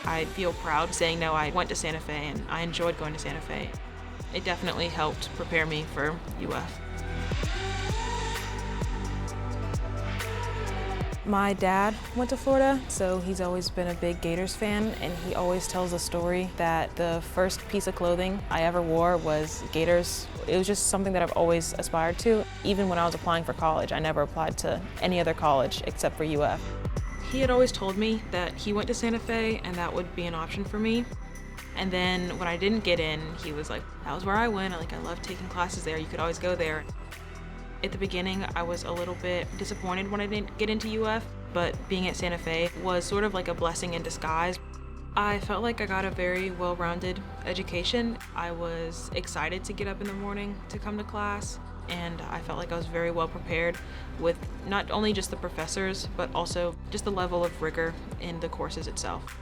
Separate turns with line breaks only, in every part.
I feel proud saying no, I went to Santa Fe and I enjoyed going to Santa Fe. It definitely helped prepare me for UF. My dad went to Florida, so he's always been a big Gators fan, and he always tells a story that the first piece of clothing I ever wore was Gators. It was just something that I've always aspired to. Even when I was applying for college, I never applied to any other college except for UF. He had always told me that he went to Santa Fe and that would be an option for me. And then when I didn't get in, he was like, that was where I went. I loved taking classes there. You could always go there. At the beginning, I was a little bit disappointed when I didn't get into UF, but being at Santa Fe was sort of like a blessing in disguise. I felt like I got a very well-rounded education. I was excited to get up in the morning to come to class, and I felt like I was very well prepared with not only just the professors, but also just the level of rigor in the courses itself.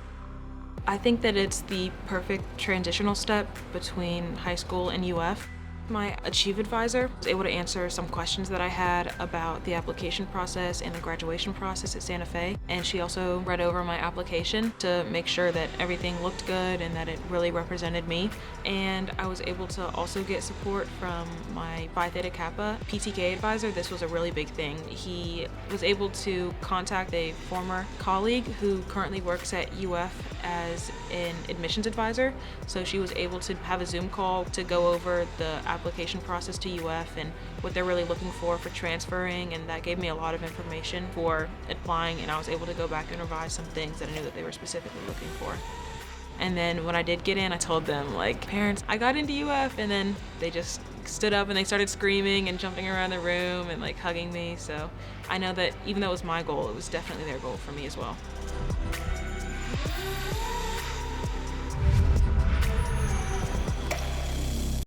I think that it's the perfect transitional step between high school and UF. My Achieve advisor was able to answer some questions that I had about the application process and the graduation process at Santa Fe, and she also read over my application to make sure that everything looked good and that it really represented me. And I was able to also get support from my Phi Theta Kappa PTK advisor. This was a really big thing. He was able to contact a former colleague who currently works at UF as an admissions advisor, so she was able to have a Zoom call to go over the application process to UF and what they're really looking for transferring, and that gave me a lot of information for applying, and I was able to go back and revise some things that I knew that they were specifically looking for. And then when I did get in, I told them, parents, I got into UF, and then they just stood up and they started screaming and jumping around the room and hugging me. So I know that even though it was my goal, it was definitely their goal for me as well.